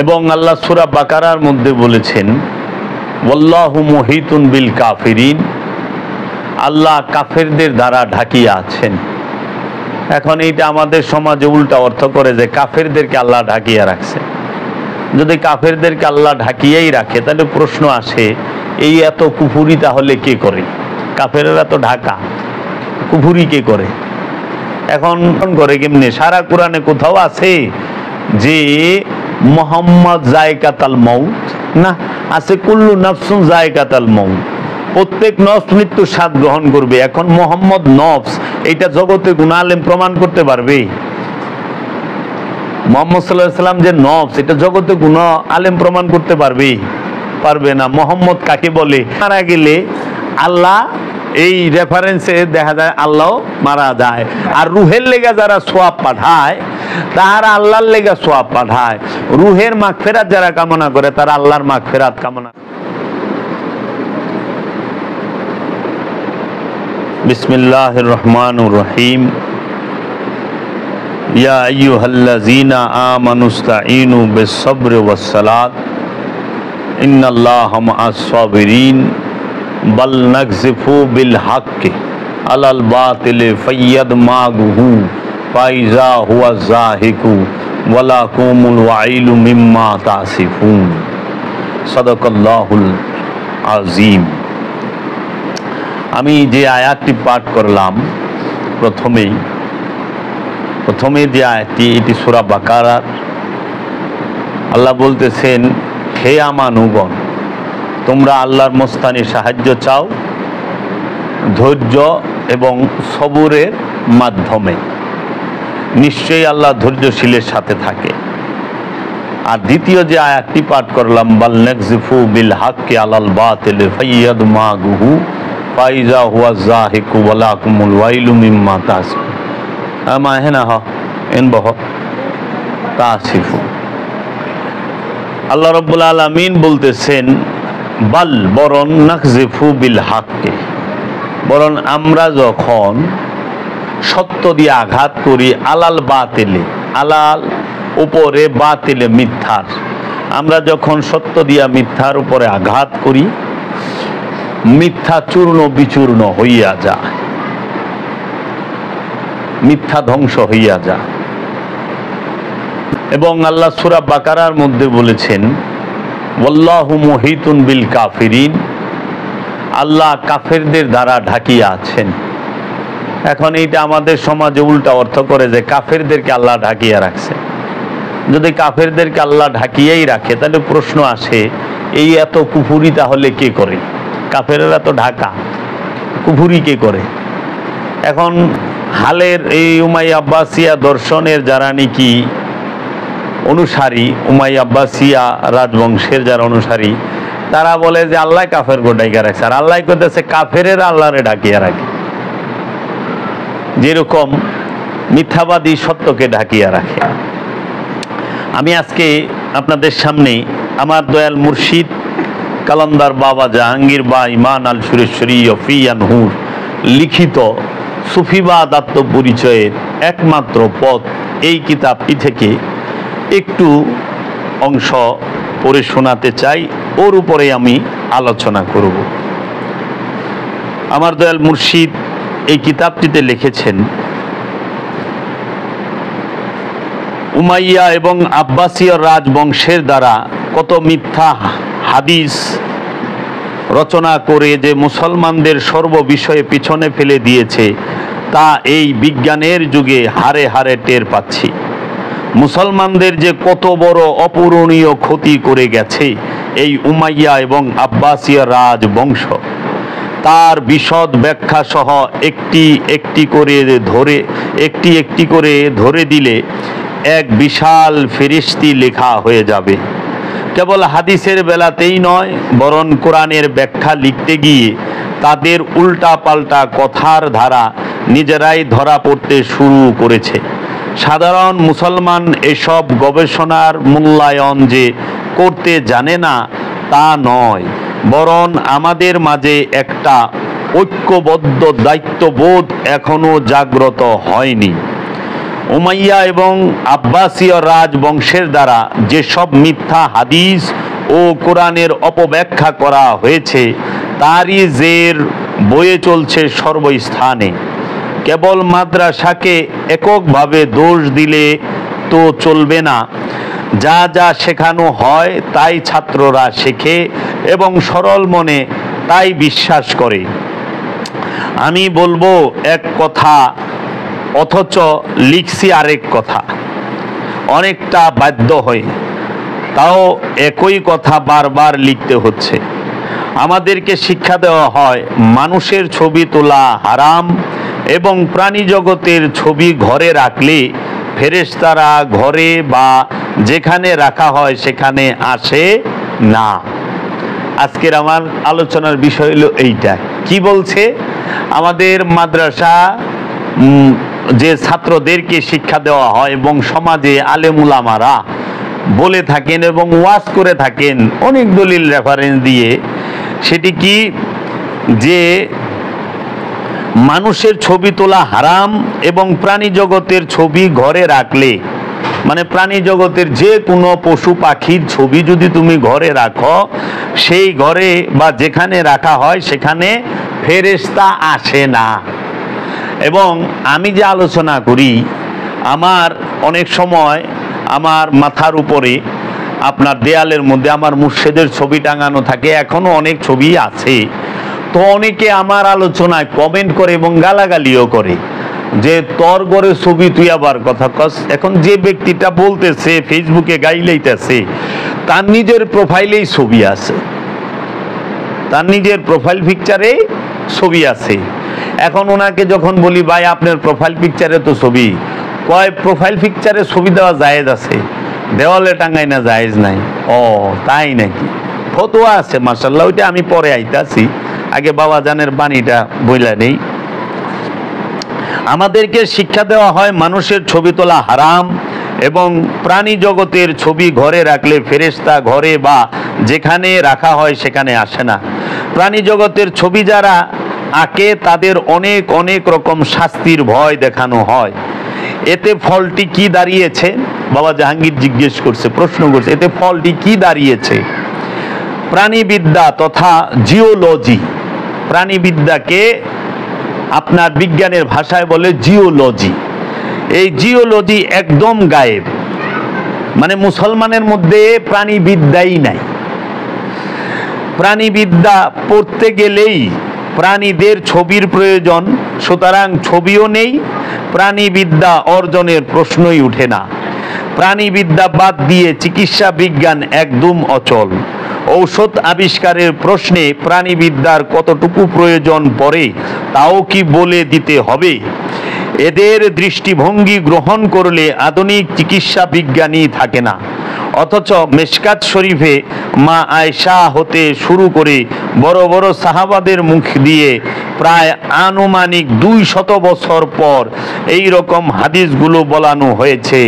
এবং আল্লাহ সূরা বাকারার মধ্যে বলেছেন ওয়াল্লাহু মুহিতুন বিল কাফিরিন, আল্লাহ কাফেরদের দ্বারা ঢাকিয়া আছেন। এখন এইটা আমাদের সমাজে উল্টা অর্থ করে যে কাফেরদেরকে আল্লাহ ঢাকিয়া রাখছে। যদি কাফেরদেরকে আল্লাহ ঢাকিয়াই রাখে তাহলে প্রশ্ন আসে, এই এত কুফুরি তাহলে কে করে? কাফেরেরা তো ঢাকা, কুফুরি কে করে? এখন করে কেমনে? সারা কোরআনে কোথাও আছে যে মুহাম্মদ যায়কাতুল মাউত? না, আছে কুল্লু নাফসুন যায়কাতুল মাউত, প্রত্যেক নফস মৃত্যুর স্বাদ গ্রহণ করবে। এখন মুহাম্মদ নফস, এইটা জগতে কোন আলেম প্রমাণ করতে পারবে? মুহাম্মদ সাল্লাল্লাহু আলাইহি সাল্লাম যে নফস, এটা জগতে কোন আলেম প্রমাণ করতে পারবে? পারবে না। মুহাম্মদ কাকে বলে? মারা গেলে আল্লাহ, এই রেফারেন্সে দেখা যায় আল্লাহ মারা যায়। আর রুহের লেগা যারা সোয়াব পাঠায় তারা আল্লাহর লেগা সোয়াব পাঠায়। রুহের মাগফিরাত যারা কামনা করে তারা আল্লাহর মাগফিরাত কামনা। বিসমিল্লাহির রহমানির রহিম। ইয়া আইয়ুহাল্লাযীনা আমানুস্তাঈনু বিস-সাবরি ওয়াস-সালাত ইন্নাল্লাহা মা'আস সাবিরিন বাল নাকযিফু বিল হাক্কি আলাল বাতিলি ফায়াদমাগুহু ফাইজা হুয়া যাহিকু ওয়ালাকুমুল ওয়াইলু মিম্মা তাসিফুন। সাদাকাল্লাহুল আযীম। আমি যে আয়াতটি পাঠ করলাম প্রথমে যে আয়াতটি, এটি সূরা বাকারার। আল্লাহ বলতেছেন, হে আমানুগণ, তোমরা আল্লাহর মস্তানি সাহায্য চাও ধৈর্য এবং সবুরের মাধ্যমে, নিশ্চয়ই আল্লাহ ধৈর্যশীলের সাথে থাকে। আর দ্বিতীয় যে আয়াতটি পাঠ করলাম, বাল নাকযিফু বিল হাক্কি আলাল বাতিলি ফায়াদমাগুহু ফাইজা হুয়া যাহিকু ওয়ালাকুমুল ওয়াইলু মিম্মা তাসিফুন আমা হেনা হ এন বহ তাসিফুন। আল্লাহ রাব্বুল আলামিন বলতেছেন, বাল বরং নাকযিফু বিল হাক্কি, বরং আমরা যখন সত্য দিয়ে আঘাত করি, আলাল বাতিলে, আলাল উপরে, বাতিলে মিথ্যার, আমরা যখন সত্য দিয়া মিথ্যার উপরে আঘাত করি, মিথ্যা চূর্ণ বিচূর্ণ হইয়া যায়, মিথ্যা ধ্বংস হইয়া যায়। এবং আল্লাহ সূরা বাকারার মধ্যে বলেছেন ওয়াল্লাহু মুহিতুন বিল কাফিরিন, আল্লাহ কাফেরদের দ্বারা ঢাকিয়া আছেন। এখন এইটা আমাদের সমাজে উল্টা অর্থ করে যে কাফেরদেরকে আল্লাহ ঢাকিয়া রাখছে। যদি কাফেরদেরকে আল্লাহ ঢাকিয়াই রাখে তাহলে প্রশ্ন আসে, এই এত কুফুরি তাহলে কে করে? কাফেরেরা তো ঢাকা, কুফুরি কে করে? এখন হালের এই উমাইয়া আব্বাসিয়া দর্শনের যারা নাকি অনুসারী, উমাইয়া আব্বাসিয়া রাজবংশের যারা অনুসারী, তারা বলে যে আল্লাহ কাফের গোটাইয়া রাখছে, আর আল্লাহ কইতেছে কাফেরের আল্লাহরে ঢাকিয়া রাখে। যেরকম মিথ্যাবাদী সত্যকে ঢাকিয়া রাখে। আমি আজকে আপনাদের সামনে আমার দয়াল মুর্শিদ কালান্দার বাবা জাহাঙ্গীর বা ইমান আল সুরেশ্বরী ফিয়ানহুর লিখিত সুফিবাদ আত্মপরিচয়ের একমাত্র পথ, এই কিতাবটি থেকে একটু অংশ পড়ে শোনাতে চাই। ওর উপরে আমি আলোচনা করব। আমার দয়াল মুর্শিদ এই কিতাবটিতে লিখেছেন, উমাইয়া এবং আব্বাসীয় রাজবংশের দ্বারা কত মিথ্যা হাদিস রচনা করে যে মুসলমানদের সর্ববিষয়ে পিছনে ফেলে দিয়েছে, তা এই বিজ্ঞানের যুগে হারে হারে টের পাচ্ছি। মুসলমানদের যে কত বড় অপূরণীয় ক্ষতি করে গেছে এই উমাইয়া এবং আব্বাসীয় রাজবংশ, তার বিশদ ব্যাখ্যা সহ একটি একটি করে ধরে দিলে এক বিশাল ফেরেশতি লেখা হয়ে যাবে। কেবল হাদিসের বেলাতেই নয়, বরং কোরআনের ব্যাখ্যা লিখতে গিয়ে তাদের উল্টা পাল্টা কথার ধারা নিজেরাই ধরা পড়তে শুরু করেছে। সাধারণ মুসলমান এসব গবেষণার মূল্যায়ন যে করতে জানে না তা নয়, বরং আমাদের মাঝে একটা ঐক্যবদ্ধ দায়িত্ববোধ এখনো জাগ্রত হয়নি। উমাইয়া এবং আব্বাসীয় রাজবংশের দ্বারা যেসব মিথ্যা হাদিস ও কোরআনের অপব্যাখ্যা করা হয়েছে তারই জের বয়ে চলছে সর্বস্থানে। কেবল মাদ্রাসাকে এককভাবে দোষ দিলে তো চলবে না, যা যা শেখানো হয় তাই ছাত্ররা শেখে এবং সরল মনে তাই বিশ্বাস করে। আমি বলবো এক কথা অথচ লিখছি আরেক কথা, অনেকটা বাধ্য হয়ে, তাও একই কথা বারবার লিখতে হচ্ছে। আমাদেরকে শিক্ষা দেওয়া হয় মানুষের ছবি তোলা হারাম এবং প্রাণী জগতের ছবি ঘরে রাখলে ফেরেশতারা ঘরে বা যেখানে রাখা হয় সেখানে আসে না। আজকের আমার আলোচনার বিষয় হলো এইটা। কি বলছে? আমাদের মাদ্রাসা যে ছাত্রদেরকে শিক্ষা দেওয়া হয় এবং সমাজে আলেম উলামারা বলে থাকেন এবং ওয়াজ করে থাকেন অনেক দলিল রেফারেন্স দিয়ে, সেটি কি যে মানুষের ছবি তোলা হারাম এবং প্রাণী জগতের ছবি ঘরে রাখলে, মানে প্রাণী জগতের যে কোনো পশু পাখির ছবি যদি তুমি ঘরে রাখো, সেই ঘরে বা যেখানে রাখা হয় সেখানে ফেরেশতা আসে না। এবং আমি যে আলোচনা করি, আমার অনেক সময় আমার মাথার উপরে আপনার দেয়ালের মধ্যে আমার মুর্শিদের ছবি টাঙানো থাকে, এখনো অনেক ছবি আছে। তো অনেকে আমার আলোচনায় কমেন্ট করে এবং গালাগালিও করে যে তোর ঘরে ছবি তুই আবার কথা কস। এখন যে ব্যক্তিটা বলতেছে ফেসবুকে গাইলেইতেছে, তার নিজের প্রোফাইলেই ছবি আছে, তার নিজের প্রোফাইল পিকচারে ছবি আছে। এখন ওনাকে যখন বলি ভাই আপনার প্রোফাইল পিকচারে তো ছবি, কয় প্রোফাইল পিকচারে ছবি দেওয়া জায়েজ আছে, দেওয়ালে টাঙ্গাই না জায়েজ নাই। ও তাই নাকি? ফতোয়া আছে মাশাআল্লাহ, ওইটা আমি পরে আইতাছি, আগে বাবা জানের বাণীটা বইলা নেই। আমাদেরকে শিক্ষা দেওয়া হয় মানুষের ছবি তোলা হারাম এবং প্রাণী জগতের ছবি ঘরে রাখলে ফেরেশতা ঘরে বা যেখানে রাখা হয় সেখানে আসে না। প্রাণী জগতের ছবি যারা আঁকে তাদের অনেক অনেক রকম শাস্তির ভয় দেখানো হয়। এতে ফলটি কি দাঁড়িয়েছে? বাবা জাহাঙ্গীর জিজ্ঞেস করছে, প্রশ্ন করছে, এতে ফলটি কি দাঁড়িয়েছে? প্রাণীবিদ্যা তথা জিওলজি, প্রাণীবিদ্যাকে আপনার বিজ্ঞানের ভাষায় বলে জিওলজি। এই জিওলজি একদম গায়েব, মানে মুসলমানের মধ্যে প্রাণীবিদ্যাই নাই। প্রাণীবিদ্যা পড়তে গেলেই প্রাণীদের ছবির প্রয়োজন, সুতরাং ছবিও নেই, প্রাণীবিদ্যা অর্জনের প্রশ্নই উঠে না। প্রাণীবিদ্যা বাদ দিয়ে চিকিৎসা বিজ্ঞান একদম অচল। ঔষধ আবিষ্কারের প্রশ্নে প্রাণীবিদ্যার কতটুকু প্রয়োজন পড়ে তাও কি বলে দিতে হবে? এদের দৃষ্টিভঙ্গি গ্রহণ করলে আধুনিক চিকিৎসা বিজ্ঞানই থাকে না। অথচ মেশকাত শরীফে মা আয়েশা হতে শুরু করে বড় বড় সাহাবাদের মুখ দিয়ে প্রায় আনুমানিক 200 বছর পর এই রকম হাদিসগুলো বলানো হয়েছে।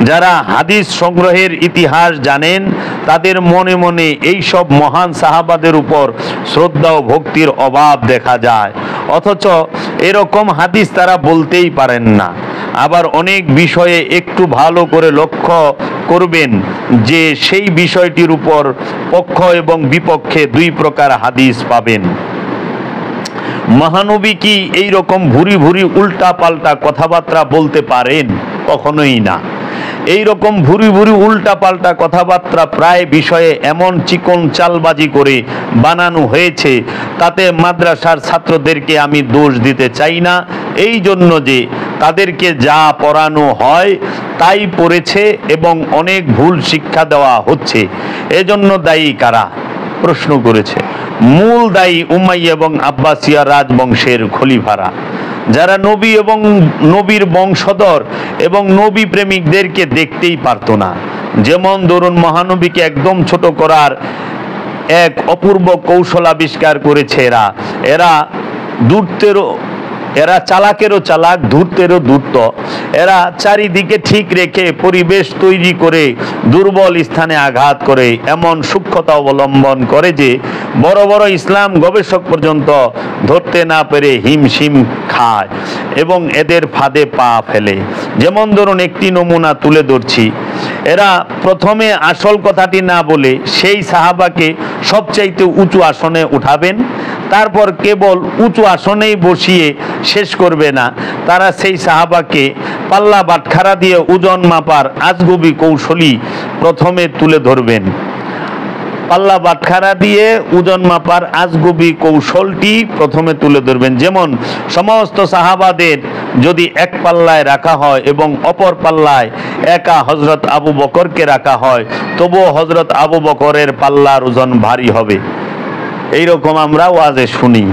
যারা হাদিস সংগ্রহের ইতিহাস জানেন তাদের মনে মনে এই সব মহান সাহাবাদের উপর শ্রদ্ধা ও ভক্তির অভাব দেখা যায়, অথচ এরকম হাদিস তারা বলতেই পারেন না। আবার অনেক বিষয়ে একটু ভালো করে লক্ষ্য করবেন যে সেই বিষয়টির উপর পক্ষ এবং বিপক্ষে দুই প্রকার হাদিস পাবেন। মহানবী কি এই রকম ভুরি ভুরি উল্টা পাল্টা কথাবার্তা বলতে পারেন? কখনোই না। এই রকম ভুরি ভুরি উল্টা পাল্টা কথাবার্তা প্রায় বিষয়ে এমন চিকন চালবাজি করে বানানো হয়েছে, তাতে মাদ্রাসার ছাত্রদেরকে আমি দোষ দিতে চাই না, এই জন্য যে তাদেরকে যা পড়ানো হয় তাই পড়েছে এবং অনেক ভুল শিক্ষা দেওয়া হচ্ছে। এজন্য দায়ী কারা? প্রশ্ন করেছে। মূল দায়ী উমাইয়া এবং আব্বাসিয়া রাজবংশের খলিফারা, যারা নবী এবং নবীর বংশধর এবং নবী প্রেমিকদেরকে দেখতেই পারতো না। যেমন ধরুন মহানবীকে একদম ছোট করার এক অপূর্ব কৌশল আবিষ্কার করেছে এরা। দূরত্বের এরা চালাকেরও চালাক, ধূর্তেরও ধূর্ত। এরা চারিদিকে ঠিক রেখে পরিবেশ তৈরি করে দুর্বল স্থানে আঘাত করে এমন সূক্ষ্মতা অবলম্বন করে যে বড় বড় ইসলাম গবেষক পর্যন্ত ধরতে না পেরে হিমশিম খায় এবং এদের ফাঁদে পা ফেলে। যেমন ধরুন একটি নমুনা তুলে ধরছি। এরা প্রথমে আসল কথাটি না বলে সেই সাহাবাকে সবচাইতে উঁচু আসনে উঠাবেন, তারপর কেবল উঁচু আসনেই বসিয়ে শেষ করবে না, তারা সেই সাহাবাকে পাল্লা বাটখারা দিয়ে ওজন মাপার আজগুবি কৌশলী প্রথমে তুলে ধরবেন। পাল্লা বাটখারা দিয়ে ওজন মাপার আজগুবি কৌশলটি প্রথমে তুলে ধরবেন। যেমন সমস্ত সাহাবাদের যদি এক পাল্লায় রাখা হয় এবং অপর পাল্লায় একা হজরত আবু বকরকে রাখা হয়, তবুও হজরত আবু বকরের পাল্লার ওজন ভারী হবে। এইরকম আমরা ওয়াজে শুনি।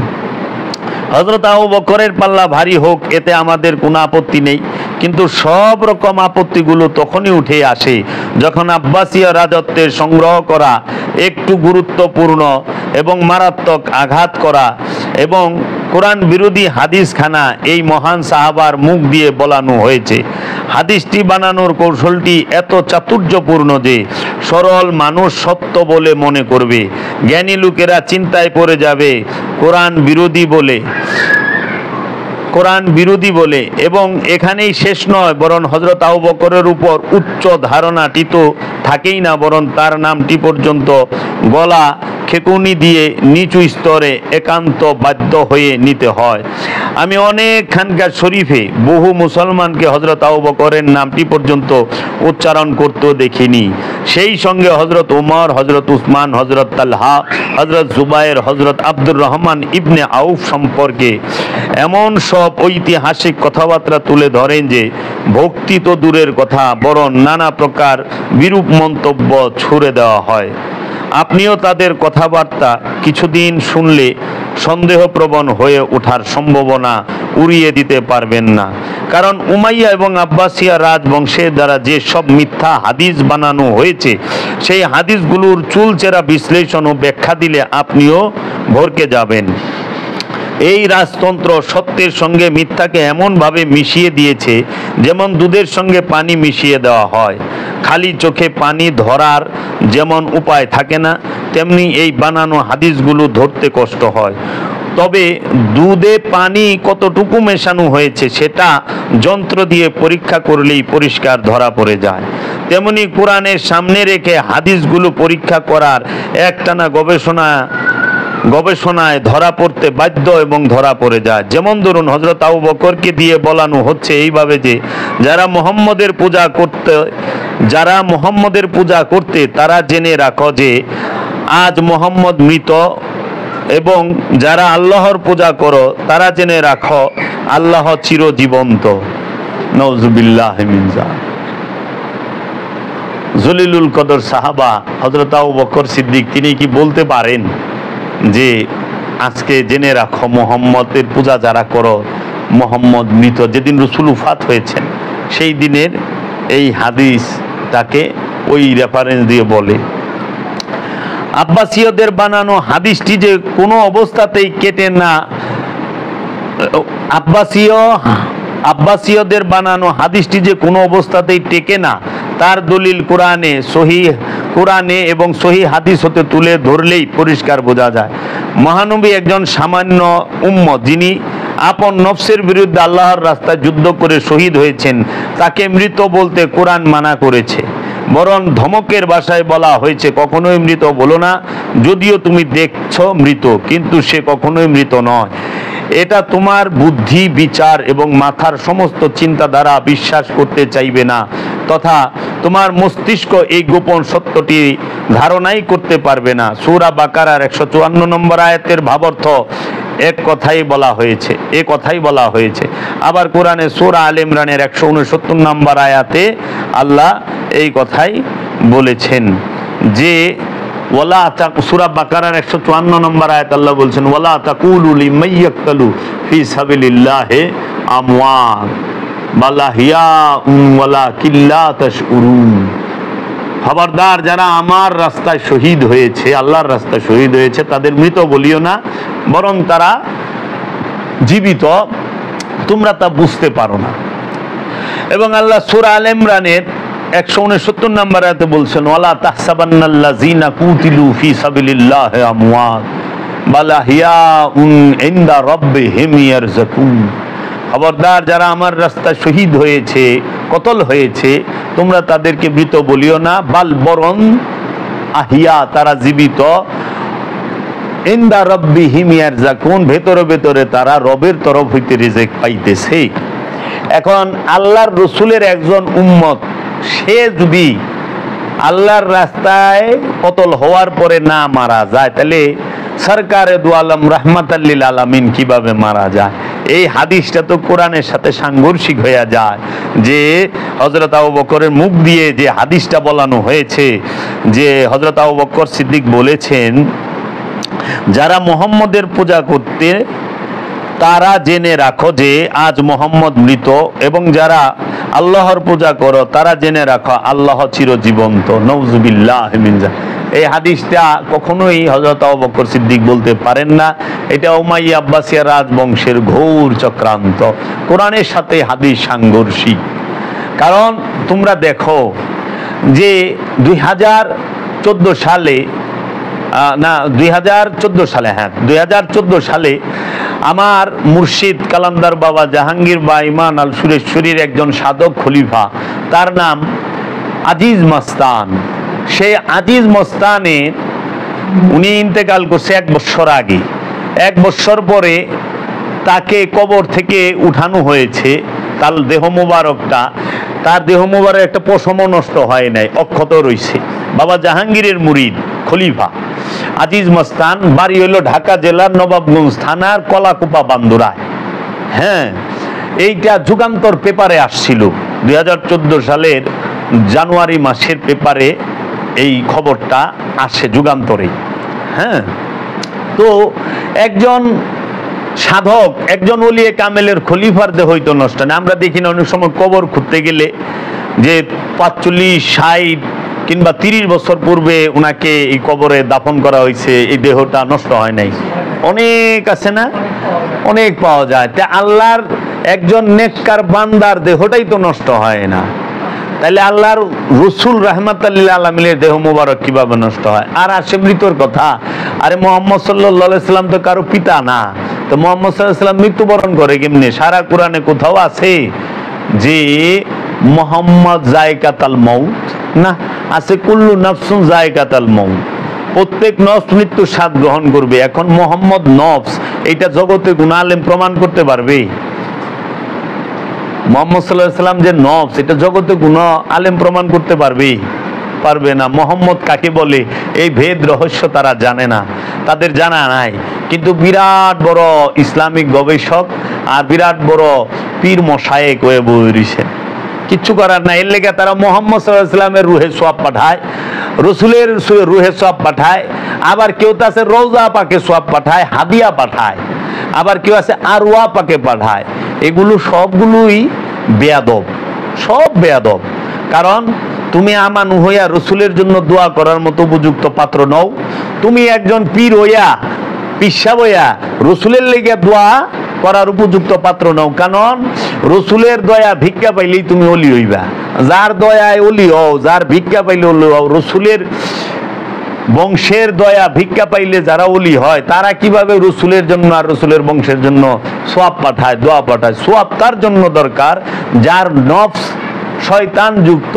হজরত আবু বকরের পাল্লা ভারী হোক, এতে আমাদের কোনো আপত্তি নেই, কিন্তু সব রকম আপত্তিগুলো তখনই উঠে আসে যখন আব্বাসীয় রাজত্বের সংগ্রহ করা একটু গুরুত্বপূর্ণ এবং মারাত্মক আঘাত করা এবং কোরআন বিরোধী হাদিসখানা এই মহান সাহাবার মুখ দিয়ে বলানো হয়েছে। হাদিসটি বানানোর কৌশলটি এত চাতুর্যপূর্ণ যে সরল মানুষ সত্য বলে মনে করবে, জ্ঞানী লোকেরা চিন্তায় পড়ে যাবে কোরআন বিরোধী বলে। এবং এখানেই শেষ নয়, বরং হজরত আবু বকরের উপর উচ্চ ধারণাটি তো থাকেই না, বরং তার নামটি পর্যন্ত গলা খেকুনি দিয়ে নিচু স্তরে একান্ত বাধ্য হয়ে নিতে হয়। আমি অনেক খানকার শরীফে বহু মুসলমানকে হজরত আবু বকরের নামটি পর্যন্ত উচ্চারণ করতেও দেখিনি। সেই সঙ্গে হজরত উমর, হজরত উসমান, হজরত তালহা, হজরত জুবায়ের, হজরত আব্দুর রহমান ইবনে আউফ সম্পর্কে এমন সব ঐতিহাসিক কথাবার্তা তুলে ধরেন যে ভক্তি তো দূরের কথা, বরং নানা প্রকার বিরূপ মন্তব্য ছুড়ে দেওয়া হয়। আপনিও তাদের কথাবার্তা কিছুদিন শুনলে সন্দেহপ্রবণ হয়ে ওঠার সম্ভাবনা উড়িয়ে দিতে পারবেন না। কারণ উমাইয়া এবং আব্বাসিয়া রাজবংশের দ্বারা যে সব মিথ্যা হাদিস বানানো হয়েছে, সেই হাদিসগুলোর চুলচেরা বিশ্লেষণ ও ব্যাখ্যা দিলে আপনিও ভরকে যাবেন। এই রাজতন্ত্র সত্যের সঙ্গে মিথ্যাকে এমনভাবে মিশিয়ে দিয়েছে যেমন দুধের সঙ্গে পানি মিশিয়ে দেওয়া হয়। খালি চোখে পানি ধরার যেমন উপায় থাকে না, তেমনি এই বানানো হাদিসগুলো ধরতে কষ্ট হয়। তবে দুধে পানি কতটুকু মেশানো হয়েছে সেটা যন্ত্র দিয়ে পরীক্ষা করলেই পরিষ্কার ধরা পড়ে যায়। তেমনি কোরআনের সামনে রেখে হাদিসগুলো পরীক্ষা করার একটানা গবেষণায় ধরা পড়তে বাধ্য এবং ধরা পড়ে যায়। যেমন ধরুন হজরত আবু বকরকে দিয়ে বলানো হচ্ছে এইভাবে যে যারা মোহাম্মদের পূজা করতে তারা জেনে রাখো যে আজ মোহাম্মদ মৃত, এবং যারা আল্লাহর পূজা করো তারা জেনে রাখো আল্লাহ চিরজীবন্ত। নাউজুবিল্লাহ মিন যালিক। জলিলুল কদর সাহাবা হযরত আবু বকর সিদ্দিক তিনি কি বলতে পারেন যে আজকে জেনে রাখো মোহাম্মদের পূজা যারা করো মোহাম্মদ মৃত? যেদিন রাসূল ওফাত হয়েছেন সেই দিনের এই হাদিসটাকে ওই রেফারেন্স দিয়ে বলে। আব্বাসীয়দের বানানো হাদিসটি যে কোনো অবস্থাতেই কেটে না, আব্বাসীয়দের বানানো হাদিসটি যে কোনো অবস্থাতেই টেকে না তার দলিল কোরআনে এবং সহি হাদিস হতে তুলে ধরলেই পরিষ্কার বোঝা যায়। মহানবী একজন সামান্য উম্মত, যিনি আপন নফসের বিরুদ্ধে আল্লাহর রাস্তায় যুদ্ধ করে শহীদ হয়েছেন, তাকে মৃত বলতে কোরআন মানা করেছে। বরং ধমকের ভাষায় বলা হয়েছে কখনোই মৃত বলো না, যদিও তুমি দেখছো মৃত, কিন্তু সে কখনোই মৃত নয়। এটা তোমার বুদ্ধি, বিচার এবং মাথার সমস্ত চিন্তাধারা বিশ্বাস করতে চাইবে না, তথা তোমার মস্তিষ্ক এই গোপন সত্যটি ধারণাই করতে পারবে না। সূরা বাকারার 154 নম্বর আয়াতের ভাবার্থ এ কথাই বলা হয়েছে। আবার কোরআনে সূরা আলে ইমরানের 169 নম্বর আয়াতে আল্লাহ এই কথাই বলেছেন যে সূরা বাকারার 154 নম্বর আয়াত আল্লাহ বলছেন ওয়ালা তাকুলু লিমান ইয়াকতালু ফি সাবিলিল্লাহি আমওয়াত বাল আহইয়াউন ওয়ালাকিন লা তাশউরুন। খবরদার, যারা আমার রাস্তায় শহীদ হয়েছে, আল্লাহর রাস্তায় শহীদ হয়েছে, তাদের মৃত বলিও না, বরং তারা জীবিত, তোমরা তা বুঝতে পারো না। এবং আল্লাহ সূরা আল ইমরানের 169 নম্বর আয়াতে বলছেন, ওয়ালা তাহসাবান্নাল্লাযীনা কুতিলু ফী সাবিলিল্লাহি আমওয়াত বাল আহইয়াউন ইনদা রাব্বিহিম ইয়ারযুকুন। খবরদার, যারা আমার রাস্তায় শহীদ হয়েছে, কতল হয়েছে, তোমরা তাদেরকে মৃত বলিও না, বাল বরং আহিয়া, তারা জীবিত, ইনদা রাব্বিহিম ইয়ারযুকুন, ভেতরে ভেতরে তারা রবের তরফ হইতে রিজিক পাইতেছে। এখন আল্লাহর রসুলের একজন উম্মত, সে যদি আল্লাহর রাস্তায় কতল হওয়ার পরে না মারা যায়, তাহলে সরকারে দু আলম রাহমাতাল লিল আলামিন কিভাবে মারা যায়? এই হাদিসটা তো কোরআনের সাথে সাংঘর্ষিক হয়ে যায়। যে হযরত আবু বকরের মুখ দিয়ে যে হাদিসটা বলানো হয়েছে, যে হযরত আবু বকর সিদ্দিক বলেছেন, যারা মুহাম্মদের পূজা করতে, তারা জেনে রাখো যে আজ মুহাম্মদ মৃত, এবং যারা আল্লাহর পূজা করো তারা জেনে রাখো আল্লাহ চিরজীবন্ত। নাউযুবিল্লাহি মিন যালিক। এই হাদিসটা কখনোই হযরত আবু বকর সিদ্দিক বলতে পারেন না। এটা উমাইয়া আব্বাসিয়া রাজবংশের ঘোর চক্রান্ত। কোরআনের সাথে হাদিস সাংঘর্ষিক। কারণ তোমরা দেখো যে 2014 সালে, না 2014 সালে, হ্যাঁ 2014 সালে আমার মুর্শিদ কালান্দার বাবা জাহাঙ্গীর বা ইমান আল সুরেশ্বরীর একজন সাধক খলিফা, তার নাম আজিজ মস্তান। সেই আজিজ মস্তানে উনি ইন্তেকাল করছে 1 বছর আগে। 1 বছর পরে তাকে কবর থেকে উঠানো হয়েছে। তার দেহ মোবারকটা, তার দেহ মোবারক একটা পশমও নষ্ট হয় নাই, অক্ষত রয়েছে। বাবা জাহাঙ্গীরের মুরিদ খলিফা আজিজ মস্তান, বাড়ি হইল ঢাকা জেলার নবাবগঞ্জ থানার কলাকুপা বান্দুরায়। হ্যাঁ, এইটা যুগান্তর পেপারে আসছিল 2014 সালের জানুয়ারি মাসের পেপারে এই খবরটা আসে যুগান্তরে। হ্যাঁ, তো একজন সাধক, একজন ওলিয়ে কামেলের খলিফার দেহ হইতো নষ্ট না। আমরা দেখি না অনেক সময় কবর খুঁজতে গেলে যে 45, 60 কিংবা 30 বছর পূর্বে ওনাকে এই কবরে দাফন করা হয়েছে, এই দেহটা নষ্ট হয় নাই। অনেক আছে না, অনেক পাওয়া যায়। তা আল্লাহর একজন নেককার বান্দার দেহটাই তো নষ্ট হয় না, তাহলে আল্লাহর রসুল রাহমাতাল লিল আলামিনের দেহ মোবারক কিভাবে নষ্ট হয়? আর আসে মৃত্যুর কথা। আরে মুহাম্মদ সাল্লাল্লাহু আলাইহি সাল্লাম তো কারো পিতা না, তো মুহাম্মদ সাল্লাল্লাহু আলাইহি সাল্লাম মৃত্যুবরণ করে কেমনে? সারা কোরআনে কোথাও আছে যে মুহাম্মদ যায়কাতুল মাউত? না, আছে কুল্লু নাফসুন যায়কাতুল মাউত, প্রত্যেক নফস মৃত্যুর স্বাদ গ্রহণ করবে। এখন মুহাম্মদ নফস, এটা জগতে কোন আলেম প্রমাণ করতে পারবে? মুহাম্মদ সাল্লাল্লাহু আলাইহি সাল্লাম যে নফস, এটা জগতে কোন আলেম প্রমাণ করতে পারবে? পারবে না। মুহাম্মদ কাকে বলে এই ভেদ রহস্য তারা জানে না, তাদের জানা নাই। কিন্তু বিরাট বড় ইসলামিক গবেষক আর বিরাট বড় পীর মশায়েক হয়ে বইছে, কিচ্ছু করার নাই। এর লেগে তারা মুহাম্মদ সাল্লাল্লাহু আলাইহি সাল্লামের রুহে সওয়াব পাঠায়, রসুলের রুহে সওয়াব পাঠায়, আবার কেউ তো আছে রওজা পাকে সওয়াব পাঠায়, হাদিয়া পাঠায়, আবার কেউ আছে আরওয়া পাকে পাঠায়। এগুলো সবগুলোই বেয়াদব, সব বেয়াদব। কারণ তুমি আমানু হইয়া রসুলের জন্য দোয়া করার মতো উপযুক্ত পাত্র নও। তুমি একজন পীর হইয়া, পিসাব হইয়া রসুলের লেগে দোয়া করার উপযুক্ত পাত্র নও। কারণ রসুলের দয়া ভিক্ষা পাইলেই তুমি ওলি হইবা। যার দয়ায় ওলি হও, যার ভিক্ষা পাইলে ওলি হও। রসুলের বংশের দয়া ভিক্ষা পাইলে যারা ওলি হয়, তারা কিভাবে রসুলের জন্য আর রসুলের বংশের জন্য সোয়াব পাঠায়, দোয়া পাঠায়? সোয়াব তার জন্য দরকার যার নফস শয়তান যুক্ত,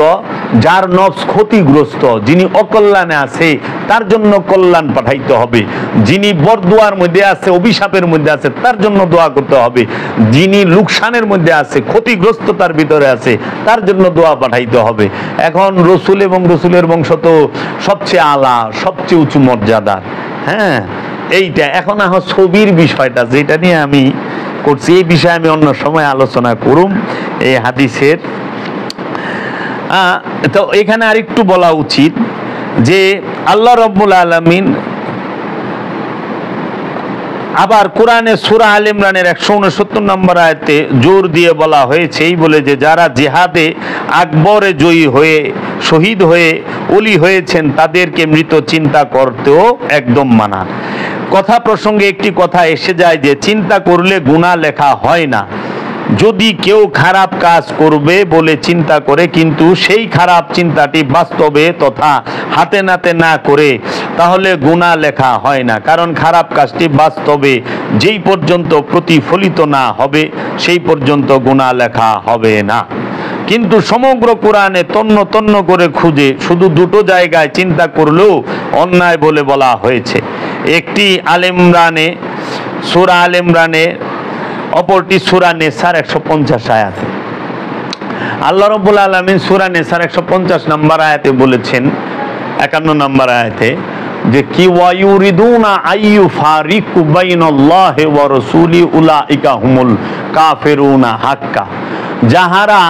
যার নফস ক্ষতিগ্রস্ত, যিনি অকল্যাণে আছে, তার জন্য কল্যাণ পাঠাইতে হবে। যিনি বরদোয়ার মধ্যে আছে, অভিশাপের মধ্যে আছে, তার জন্য দোয়া করতে হবে। যিনি লোকসানের মধ্যে আছে, ক্ষতিগ্রস্ততার ভিতরে আছে, তার জন্য দোয়া পাঠাইতে হবে। এখন রসুল এবং রসুলের বংশ তো সবচেয়ে আলা, সবচেয়ে উঁচু মর্যাদার। হ্যাঁ, এইটা এখন ছবির বিষয়টা যেটা নিয়ে আমি করছি, এই বিষয়ে আমি অন্য সময় আলোচনা করুম। এই হাদিসের তো এখানে আরেকটু বলা উচিত যে আল্লাহ রাব্বুল আলামিন আবার কোরআনে সূরা আল ইমরানের 169 নম্বর আয়াতে জোর দিয়ে বলা হয়েছে, এই বলে যে যারা জিহাদে আকবরে জয়ী হয়ে শহীদ হয়ে ওলি হয়েছেন তাদেরকে মৃত চিন্তা করতেও একদম মানা। কথা প্রসঙ্গে একটি কথা এসে যায় যে চিন্তা করলে গুনাহ লেখা হয় না। যদি কেউ খারাপ কাজ করবে বলে চিন্তা করে কিন্তু সেই খারাপ চিন্তাটি বাস্তবে তথা হাতে নাতে না করে, তাহলে গুনাহ লেখা হয় না। কারণ খারাপ কাজটি বাস্তবে যেই পর্যন্ত প্রতিফলিত না হবে সেই পর্যন্ত গুনাহ লেখা হবে না। কিন্তু সমগ্র কোরআনে তন্ন তন্ন করে খুঁজে শুধু দুটো জায়গায় চিন্তা করলেও অন্যায় বলে বলা হয়েছে। একটি আল ইমরানে, সূরা আল ইমরানে, অপরটি সূরা নেসার 150 আয়াতে। আল্লাহ রাব্বুল আলামিন সূরা নেসার 150 নম্বর আয়াতে বলেছেন, 51 নম্বর আয়াতে, যে কি ওয়ায়ুরিদুনা আইয়ুফারিকু বাইনাল্লাহি ওয়া রাসূলি উলাইকা হুমুল কাফিরুনা হাক্কা। যাহারা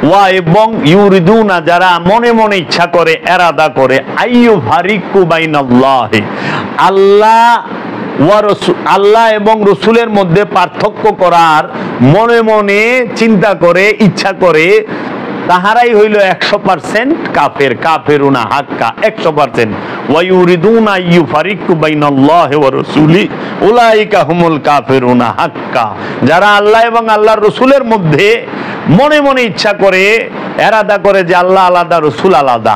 ওয়া এবং ইউরিদুনা, যারা মনে মনে ইচ্ছা করে, এরাদা করে, আইয়ুফারিকু বাইনাল্লাহি, আল্লাহ এবং রসুলের মধ্যে পার্থক্য করার মনে মনে চিন্তা করে, ইচ্ছা করে, তাহারাই হইল 100% কাফের। কাফেরুনা হাক্কা, 100%। ওয়ায়ুরিদুনা আইয়ুফারিকু বাইনাল্লাহি ওয়া রাসূলি উলাইকা হুমুল কাফিরুনা হাক্কা। যারা আল্লাহ এবং আল্লাহর রসুলের মধ্যে মনে মনে ইচ্ছা করে, এরাদা করে যে আল্লাহ আলাদা রসুল আলাদা,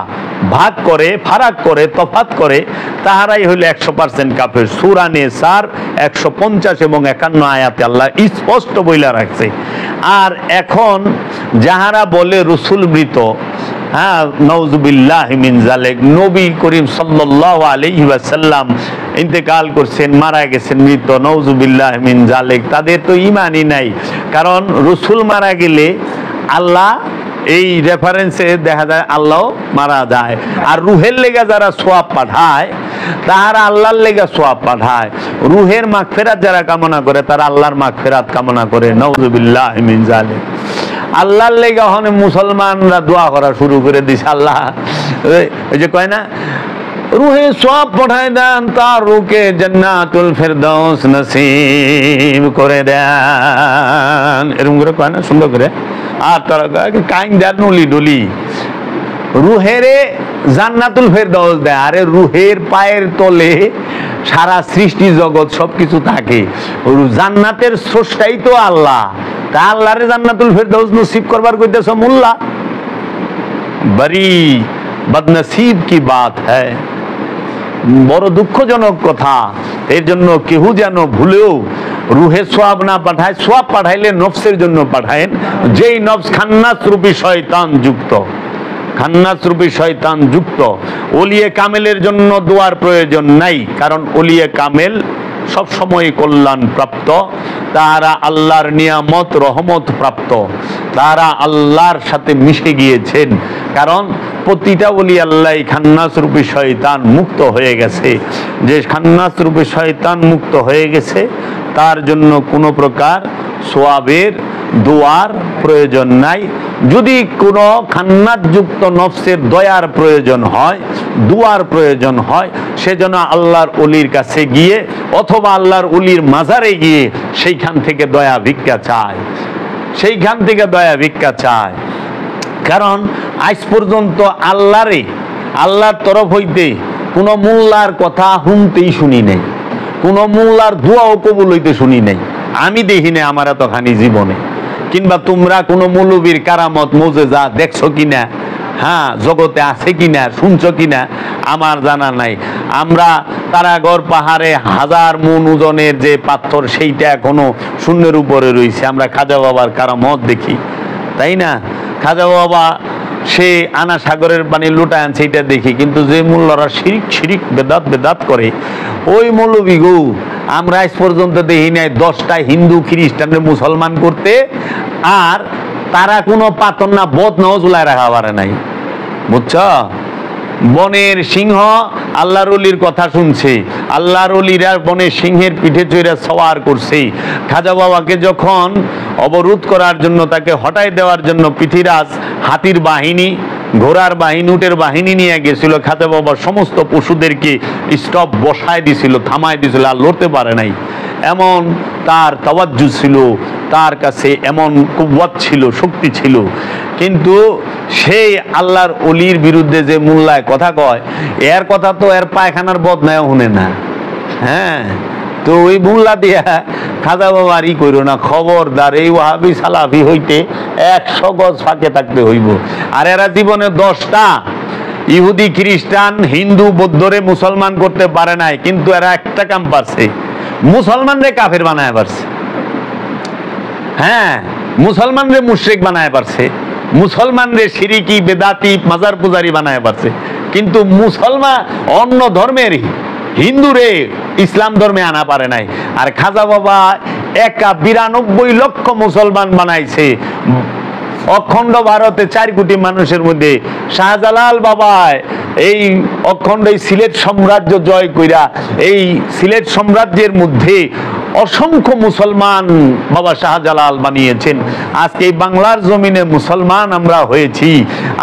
ভাগ করে, ফারাক করে, তফাত করে, তাহারাই হইল 100% কাফের। সূরা নেসার 150 এবং 51 আয়াতে আল্লাহ স্পষ্ট বইলা রাখছে। আর এখন যাহারা বলে রসুল মৃত, হ্যাঁ, নাউযুবিল্লাহি মিন যালিক, নবী করিম সাল্লাল্লাহু আলাইহি ওয়াসাল্লাম ইন্তেকাল করছেন, মারা গেছেন, মৃত, নাউযুবিল্লাহি মিন যালিক, তাদের তো ঈমানই নাই। কারণ রসুল মারা গেলে আল্লাহ, এই রেফারেন্সে দেখা যায় আল্লাহ মারা যায়। আর রুহের লেগা যারা সোয়াব পাঠায় তাহারা আল্লাহর লেগা সোয়াব পাঠায়। রুহের মাগফিরাত যারা কামনা করে তারা আল্লাহর মাগফিরাত কামনা করে, নাউযুবিল্লাহি মিন যালিক। আল্লাহর লেগা হনে মুসলমানরা দোয়া করা শুরু করে দিছে, আল্লাহ ওই যে কয় না, রুহে সওয়াব পাঠায় দেন, তার রুকে জান্নাতুল ফেরদাউস নসিব করে দেন, এরকম করে কয় না, সুন্দর করে। আর তারা কাইন দেন নলি ডলি, রুহেরে জান্নাতুল ফেরদাউস দেয়। আরে রুহের পায়ের তলে সারা সৃষ্টি জগৎ সবকিছু থাকে। জান্নাতের স্রষ্টাই তো আল্লাহ, তা আল্লাহরে জান্নাতুল ফেরদাউস নসিব করবার কইতেছ মোল্লা? বড়ি বদনসিব কি বাত হ্যায়, বড় দুঃখজনক কথা। এর জন্য কেউ যেন ভুলেও রুহে সোয়াব না পাঠায়। সোয়াব পাঠাইলে নফসের জন্য পাঠায়েন, যেই নফস খান্নাস রূপী শয়তান যুক্ত, খান্নাস রূপী শয়তান যুক্ত। ওলিয়ে কামেলের জন্য দোয়ার প্রয়োজন নাই, কারণ ওলিয়ে কামেল সব সময় কল্যাণ প্রাপ্ত, তারা আল্লাহর নিয়ামত রহমত প্রাপ্ত, তারা আল্লাহর সাথে মিশে গিয়েছেন। কারণ প্রতিটা ওলি আল্লাহ খান্নাস রূপী শয়তান মুক্ত হয়ে গেছে। যে খান্নাস রূপী শয়তান মুক্ত হয়ে গেছে তার জন্য কোনো প্রকার সোয়াবের দোয়ার প্রয়োজন নাই। যদি কোনো খান্নাত যুক্ত নফসের দয়ার প্রয়োজন হয়, দুয়ার প্রয়োজন হয়, সেজন্য আল্লাহর ওলির কাছে গিয়ে অথবা আল্লাহর ওলির মাজারে গিয়ে সেইখান থেকে দয়া ভিক্ষা চায়, সেইখান থেকে দয়া ভিক্ষা চায়। কারণ আজ পর্যন্ত আল্লাহর তরফ হইতে কোনো মোল্লার কথা শুনতেই শুনি নাই, কোনো মোল্লার দোয়াও কবুল হইতে শুনি নাই, আমি দেখি না আমার এতখানি জীবনে। কিংবা তোমরা কোনো মৌলবীর কারামত মোজেজা দেখছো কিনা, হ্যাঁ, জগতে আছে কিনা, শুনছো কিনা, আমার জানা নাই। আমরা তারাগড় পাহাড়ে 1000 মন ওজনের যে পাথর, সেইটা এখনো শূন্যের উপরে রয়েছে। আমরা খাজা বাবার কারামত দেখি, তাই না? খাজা বাবা সে আনা সাগরের পানি লুটায় আনছে, সেইটা দেখি। কিন্তু যে মোল্লারা শিরিক বেদাত করে, ওই মৌলবী গো আমরা আজ পর্যন্ত দেখি নাই 10টা হিন্দু খ্রিস্টানের মুসলমান করতে, আর তারা কোনো পাথর না বদ নাও ঝুলায় রাখা পারে নাই, বুঝছ? বনের সিংহ আল্লাহর ওলির কথা শুনছে, আল্লাহর ওলিরা বনের সিংহের পিঠে চড়ে সওয়ার করছে। খাজা বাবাকে যখন অবরোধ করার জন্য, তাকে হটাই দেওয়ার জন্য পৃথিরাজ হাতির বাহিনী, ঘোড়ার বাহিনী, উটের বাহিনী নিয়ে গেছিল, খাজা বাবা সমস্ত পশুদেরকে স্টপ বসায় দিছিল, থামায় দিছিল, আর লড়তে পারে নাই। এমন তার তাওয়াজ্জু ছিল, তার কাছে এমন কুওয়াত ছিল, শক্তি ছিল। কিন্তু সেই আল্লাহর ওলির বিরুদ্ধে যে মোল্লায় কথা কয়, এর কথা তো এর পায়খানার বদনায় শুনে না। হ্যাঁ, তো ওই মোল্লা দিয়া খাজা বাবার ই করো না, খবরদার এই ওয়াহাবি সালাফি হইতে 100 গজ ফাঁকে থাকতে হইব। আর এরা জীবনে 10টা ইহুদি খ্রিস্টান হিন্দু বৌদ্ধরে মুসলমান করতে পারে নাই, কিন্তু এরা একটা কাম পারছে, মুসলমানরে কাফের বানায় পারছে। হ্যাঁ, মুসলমানরে মুশরিক বানায় পারছে, মুসলমানরে শিরিকি বেদাতি মাজার পূজারি বানায় পারছে, কিন্তু মুসলমান অন্য ধর্মের হিন্দুরে ইসলাম ধর্মে আনা পারে নাই। আর খাজা বাবা একা 92 লক্ষ মুসলমান বানাইছে অখণ্ড ভারতে 4 কোটি মানুষের মধ্যে। শাহজালাল বাবা এই অখণ্ড সিলেট সাম্রাজ্য জয় কইরা এই সিলেট সাম্রাজ্যের মধ্যে অসংখ্য মুসলমান বাবা শাহজালাল বানিয়েছেন। আজকে এই বাংলার জমিনে মুসলমান আমরা হয়েছি।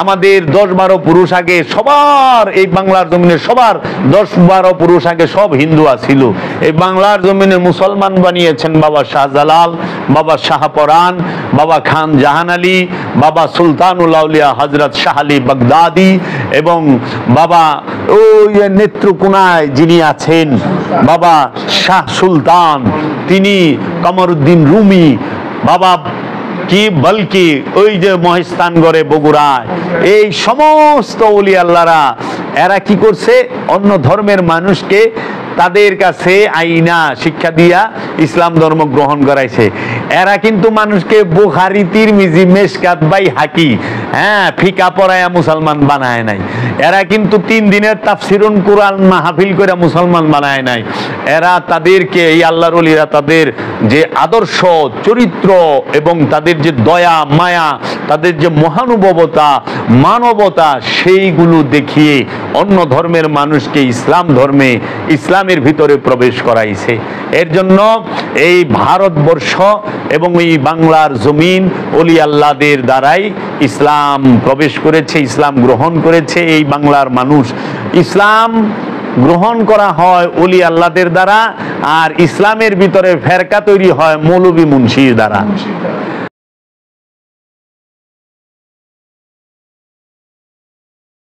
আমাদের 10-12 পুরুষ আগে সবার এই বাংলার জমিনে সবার 10-12 পুরুষ আগে সব হিন্দু ছিল। এই বাংলার জমিনে মুসলমান বানিয়েছেন বাবা শাহজালাল, বাবা শাহপরান, বাবা খান জাহান আলী, বাবা সুলতানুল আউলিয়া হযরত শাহ আলী বাগদাদি এবং বাবা ওই নেত্রকোনায় যিনি আছেন বাবা শাহ সুলতান, তিনি কমরউদ্দিন রুমি, বাবা কি বলকি ওই যে মহেস্তানগড়ে বগুড়ায়, এই সমস্ত ওলি আল্লাহরা এরা কি করছে, অন্য ধর্মের মানুষকে তাদের কাছে আইনা শিক্ষা দিয়া ইসলাম ধর্ম গ্রহণ করাইছে। এরা কিন্তু মানুষকে বুখারী তিরমিজি মেশকাত বাইহাকি ফিকা পড়ায়া মুসলমান বানায় নাই। এরা কিন্তু 3 দিনের তাফসিরুন কুরআন মাহফিল করে মুসলমান বানায় নাই। এরা তাদেরকে এই আল্লাহর ওলিরা তাদের যে আদর্শ চরিত্র এবং তাদের যে দয়া মায়া, তাদের যে মহানুভবতা মানবতা, সেইগুলো দেখিয়ে অন্য ধর্মের মানুষকে ইসলাম ধর্মে ইসলামের ভিতরে প্রবেশ করাইছে। এর জন্য এই ভারতবর্ষ এবং এই বাংলার জমিন ওলি আল্লাহদের দ্বারাই ইসলাম প্রবেশ করেছে, ইসলাম গ্রহণ করেছে। এই বাংলার মানুষ ইসলাম গ্রহণ করা হয় ওলি আল্লাহদের দ্বারা, আর ইসলামের ভিতরে ফেরকা তৈরি হয় মৌলবী মুন্সির দ্বারা।